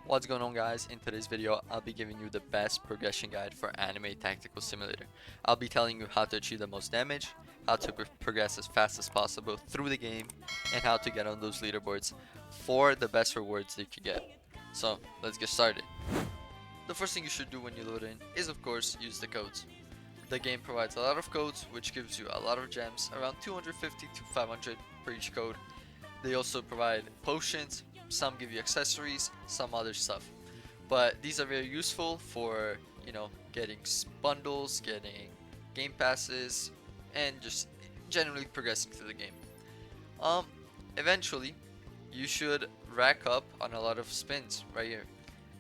What's going on, guys? In today's video I'll be giving you the best progression guide for Anime Tactical Simulator. I'll be telling you how to achieve the most damage, how to progress as fast as possible through the game, and how to get on those leaderboards for the best rewards that you could get. So let's get started. The first thing you should do when you load in is, of course, use the codes. The game provides a lot of codes, which gives you a lot of gems, around 250 to 500 per each code. They also provide potions, some give you accessories, some other stuff. But these are very useful for, getting bundles, getting game passes, and just generally progressing through the game. Um, Eventually, you should rack up on a lot of spins right here.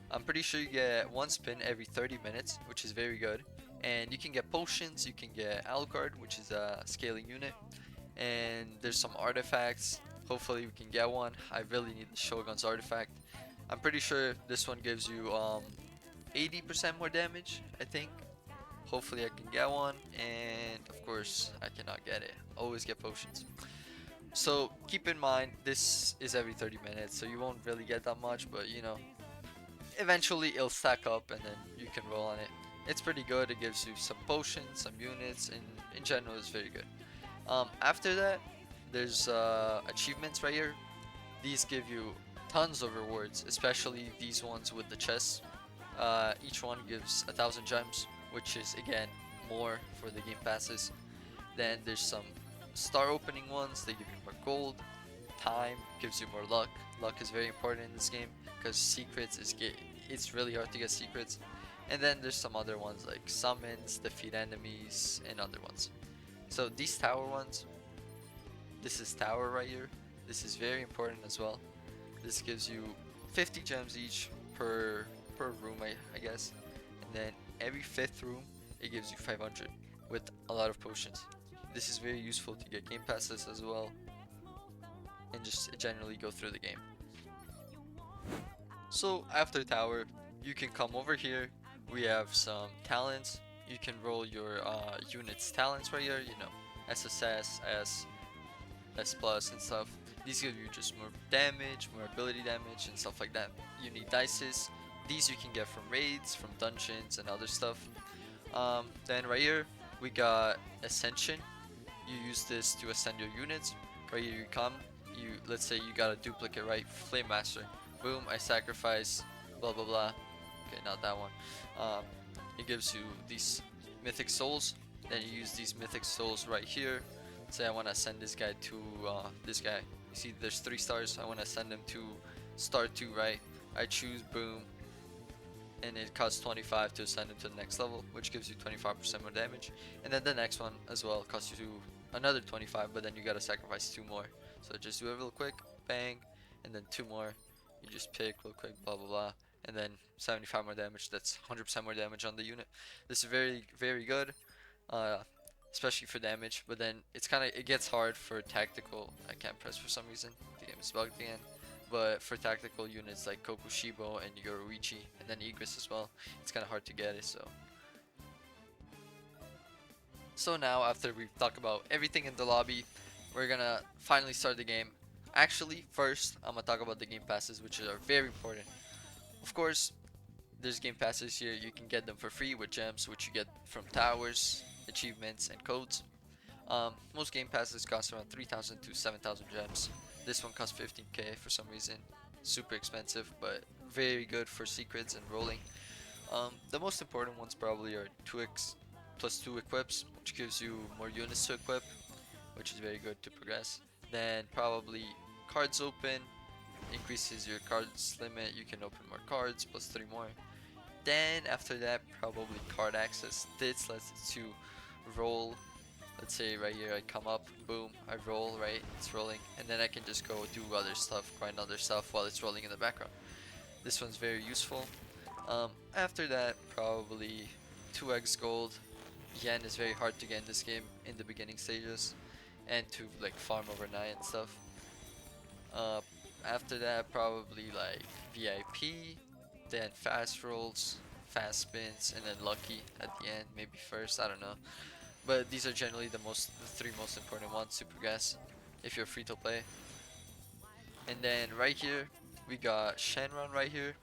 I'm pretty sure you get one spin every 30 minutes, which is very good. And you can get potions, you can get Alucard, which is a scaling unit. And there's some artifacts. Hopefully we can get one. I really need the Shogun's artifact. I'm pretty sure this one gives you 80% more damage, I think. Hopefully I can get one, and of course I cannot get it. Always get potions. So keep in mind this is every 30 minutes, so you won't really get that much, but eventually it'll stack up and then you can roll on it. It's pretty good. It gives you some potions, some units, and in general it's very good. After that, there's achievements right here. These give you tons of rewards, especially these ones with the chests. Each one gives 1,000 gems, which is again more for the game passes. Then there's some star opening ones. They give you more gold. Time gives you more luck. Luck is very important in this game because it's really hard to get secrets. And then there's some other ones like summons, defeat enemies, and other ones. So these tower ones, this is tower right here. This is very important as well. This gives you 50 gems each per room, I guess. And then every fifth room, it gives you 500 with a lot of potions. This is very useful to get game passes as well, and just generally go through the game. So after tower, you can come over here. We have some talents. You can roll your units talents right here, SSS, S plus and stuff. These give you just more damage, more ability damage and stuff like that. You need dices. These you can get from raids, from dungeons and other stuff. Then right here we got ascension. You use this to ascend your units. Right here you come, let's say you got a duplicate, right? Flame master. Boom, I sacrifice blah blah blah. Okay, not that one. It gives you these mythic souls. Then you use these mythic souls right here. Say I want to send this guy to this guy. You see there's 3 stars. I want to send him to star 2, right? I choose boom, and it costs 25 to send him to the next level, which gives you 25% more damage. And then the next one as well costs you another 25, but then you gotta sacrifice 2 more. So just do it real quick, bang, and then 2 more. You just pick real quick, blah blah blah, and then 75 more damage. That's 100% more damage on the unit. This is very very good. Especially for damage, but then it gets hard for tactical. I can't press for some reason, the game is bugged again. But for tactical units like Kokushibo and Yoruichi, and then Egress as well, it's kind of hard to get it. So now after we've talked about everything in the lobby, we're gonna finally start the game. Actually, first I'm gonna talk about the game passes, which are very important. Of course, there's game passes here. You can get them for free with gems, which you get from towers, achievements, and codes. Most game passes cost around 3,000 to 7,000 gems. This one costs 15k for some reason. Super expensive, but very good for secrets and rolling. The most important ones probably are 2x plus 2 equips, which gives you more units to equip, which is very good to progress. Then probably cards open, increases your cards limit. You can open more cards plus 3 more. Then after that, probably card access. This lets you roll. Let's say right here I come up, boom, I roll, right? It's rolling, and then I can just go do other stuff, grind other stuff while it's rolling in the background. This one's very useful. After that, probably 2x gold. Yen is very hard to get in this game in the beginning stages, and to like farm overnight and stuff. After that, probably like VIP, then fast rolls, fast spins, and then lucky at the end, maybe first, I don't know. But these are generally the 3 most important ones to progress if you're free to play. And then right here we got Shenron right here.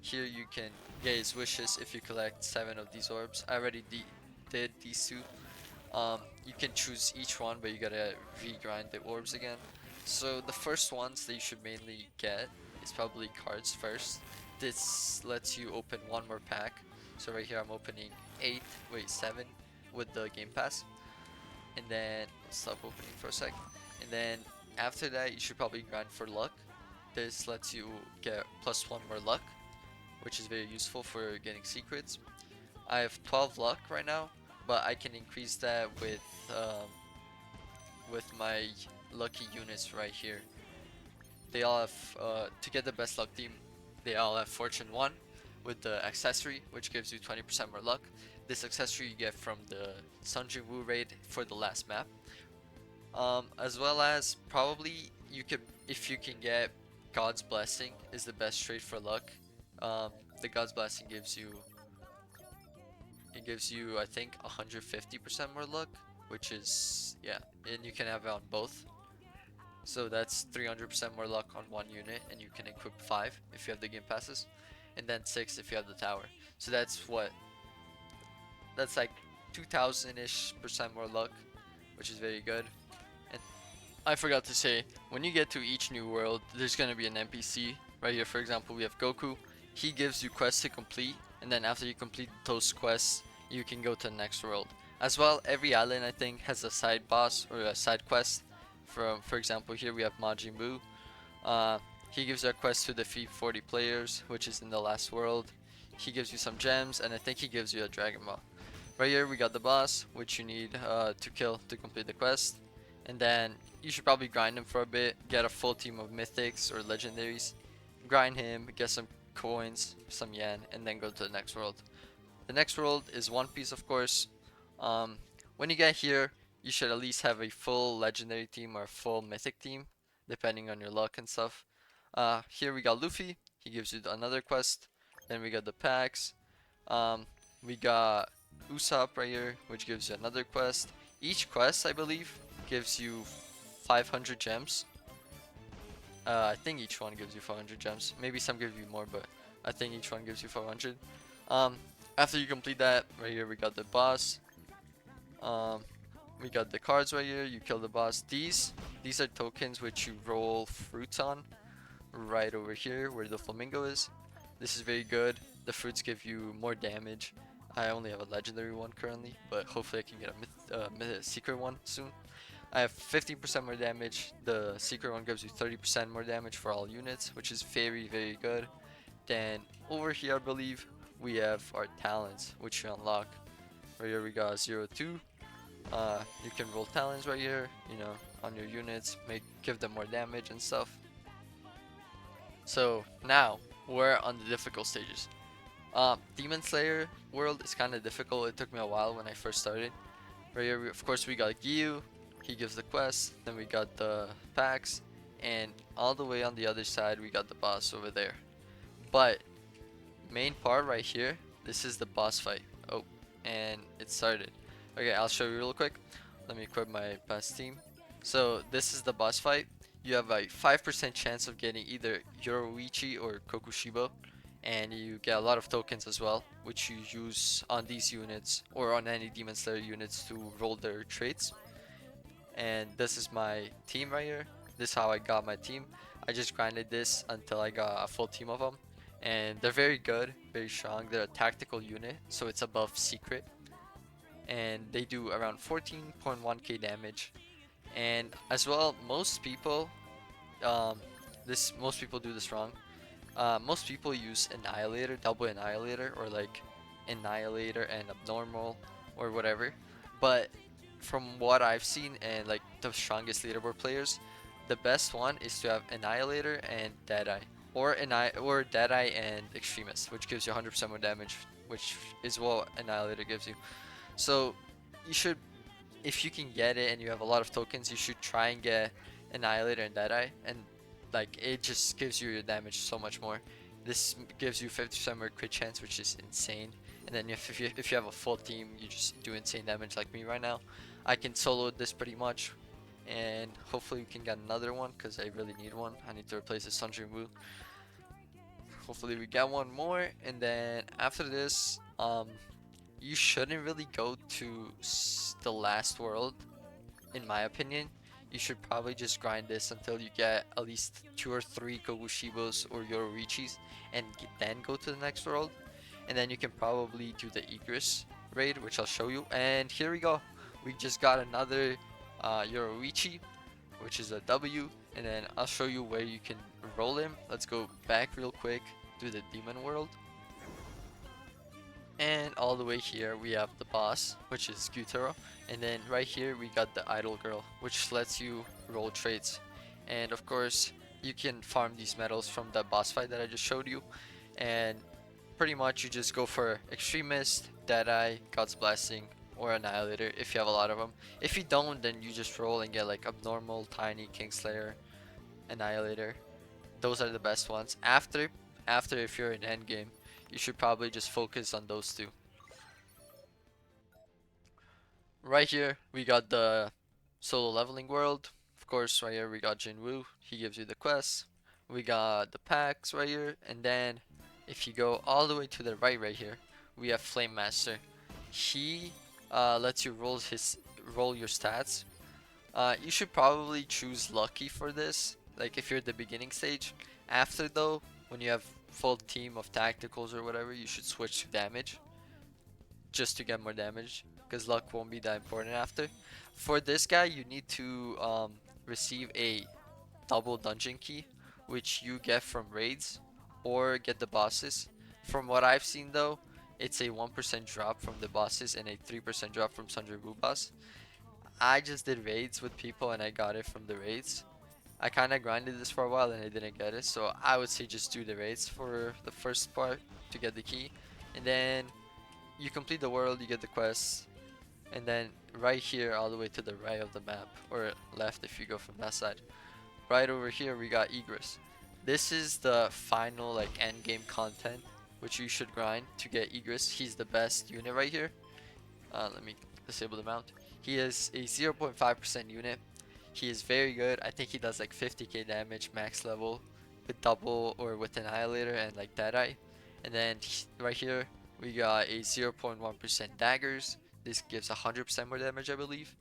Here you can get his wishes if you collect 7 of these orbs. I already did these 2. You can choose each one, but you gotta regrind the orbs again. So the first ones that you should mainly get is probably cards first. This lets you open one more pack. So right here I'm opening 7 with the game pass. And then I'll stop opening for a sec. And then after that you should probably grind for luck. This lets you get +1 more luck, which is very useful for getting secrets. I have 12 luck right now, but I can increase that with my lucky units right here. They all have to get the best luck team. They all have Fortune 1 with the accessory, which gives you 20% more luck. This accessory you get from the Sunjin Woo raid for the last map. As well as probably you could, if you can get God's Blessing is the best trade for luck. The God's Blessing gives you I think 150% more luck, which is, yeah, and you can have it on both. So that's 300% more luck on one unit, and you can equip 5 if you have the game passes, and then 6 if you have the tower. So that's like 2000-ish percent more luck, which is very good. And I forgot to say, when you get to each new world, there's gonna be an NPC. Right here, for example, we have Goku. He gives you quests to complete, and then after you complete those quests, you can go to the next world. As well, every island I think has a side boss or a side quest. For example, here we have Majin Buu. He gives you a quest to defeat 40 players, which is in the last world. He gives you some gems, and I think he gives you a Dragon Ball. Right here we got the boss, which you need to kill to complete the quest. And then you should probably grind him for a bit, get a full team of mythics or legendaries, grind him, get some coins, some yen, and then go to the next world. The next world is One Piece, of course. When you get here, you should at least have a full legendary team or a full mythic team, depending on your luck and stuff. Here we got Luffy. He gives you another quest. Then we got the packs. We got Usopp right here, which gives you another quest. Each quest, I believe, gives you 500 gems. I think each one gives you 500 gems. Maybe some give you more, but I think each one gives you 500. After you complete that, right here we got the boss. We got the cards right here. You kill the boss. These are tokens which you roll fruits on. Right over here where the flamingo is. This is very good. The fruits give you more damage. I only have a legendary one currently, but hopefully I can get a secret one soon. I have 15% more damage. The secret one gives you 30% more damage for all units, which is very, very good. Then over here, I believe we have our talents, which you unlock. Right here we got 02. You can roll talents right here, on your units, give them more damage and stuff. So now we're on the difficult stages. Demon Slayer world is kind of difficult. It took me a while when I first started. Right here, of course, we got Gyu. He gives the quest. Then we got the packs, and all the way on the other side, we got the boss over there. But main part right here, this is the boss fight. Oh, and it started. Okay, I'll show you real quick. Let me equip my best team. So this is the boss fight. You have a 5% chance of getting either Yoruichi or Kokushibo, and you get a lot of tokens as well, which you use on these units or on any Demon Slayer units to roll their traits. And this is my team right here. This is how I got my team. I just grinded this until I got a full team of them, and they're very good, very strong. They're a tactical unit, so it's above secret, and they do around 14.1k damage. And as well, most people do this wrong. Most people use Annihilator, double Annihilator, or like Annihilator and Abnormal or whatever. But from what I've seen and like the strongest leaderboard players, the best one is to have Annihilator and Deadeye, or Deadeye and Extremist, which gives you 100% more damage, which is what Annihilator gives you. So you should, if you can get it and you have a lot of tokens, you should try and get Annihilator and Deadeye, and like it just gives you your damage so much more. This gives you 50% more crit chance, which is insane. And then if you have a full team, you just do insane damage like me right now. I can solo this pretty much, and hopefully we can get another one because I really need one. I need to replace the Sunjin Woo. hopefully we get one more, and then after this, you shouldn't really go to the last world, in my opinion. You should probably just grind this until you get at least 2 or 3 Kogushibos or Yoruichis, and then go to the next world. And then you can probably do the Egress raid, which I'll show you. And here we go. We just got another Yoruichi, which is a W. And then I'll show you where you can roll him. Let's go back real quick to the demon world. And all the way here we have the boss, which is Gyutaro. And then right here we got the idol girl, which lets you roll traits. And of course you can farm these medals from the boss fight that I just showed you. And pretty much you just go for Extremist, Deadeye, God's Blessing, or Annihilator if you have a lot of them. If you don't, then you just roll and get like Abnormal, Tiny, Kingslayer, Annihilator. Those are the best ones. After if you're in Endgame, you should probably just focus on those two. Right here, we got the solo leveling world. Of course, right here we got Jinwoo. He gives you the quests. We got the packs right here, and then if you go all the way to the right here, we have Flame Master. He lets you roll your stats. You should probably choose lucky for this, like if you're at the beginning stage. After though, when you have full team of tacticals or whatever, you should switch to damage just to get more damage, because luck won't be that important after. For this guy, you need to receive a double dungeon key, which you get from raids or get the bosses. From what I've seen though, it's a 1% drop from the bosses and a 3% drop from Sundry Wu boss. I just did raids with people and I got it from the raids. I kind of grinded this for a while and I didn't get it, so I would say just do the raids for the first part to get the key, and then you complete the world, you get the quests, and then right here all the way to the right of the map, or left if you go from that side, right over here we got Egress. This is the final like end game content which you should grind to get Egress. He's the best unit right here. Let me disable the mount. He is a 0.5% unit. He is very good. I think he does like 50k damage max level with double or with Annihilator and like Deadeye. And then right here we got a 0.1% daggers. This gives 100% more damage, I believe.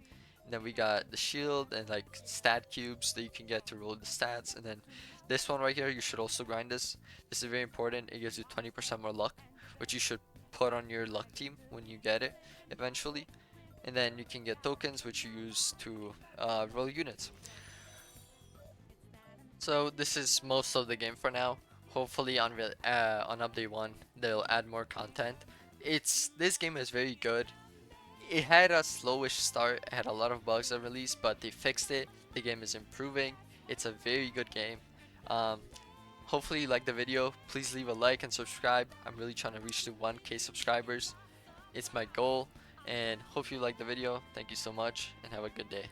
And then we got the shield and like stat cubes that you can get to roll the stats. And then this one right here, you should also grind this. This is very important. It gives you 20% more luck, which you should put on your luck team when you get it eventually. And then you can get tokens which you use to roll units. So this is most of the game for now. Hopefully on update 1 they'll add more content. This game is very good. It had a slowish start, it had a lot of bugs at release, but they fixed it. The game is improving. It's a very good game. Hopefully you like the video. Please leave a like and subscribe. I'm really trying to reach to 1k subscribers. It's my goal, and hope you like the video. Thank you so much and have a good day.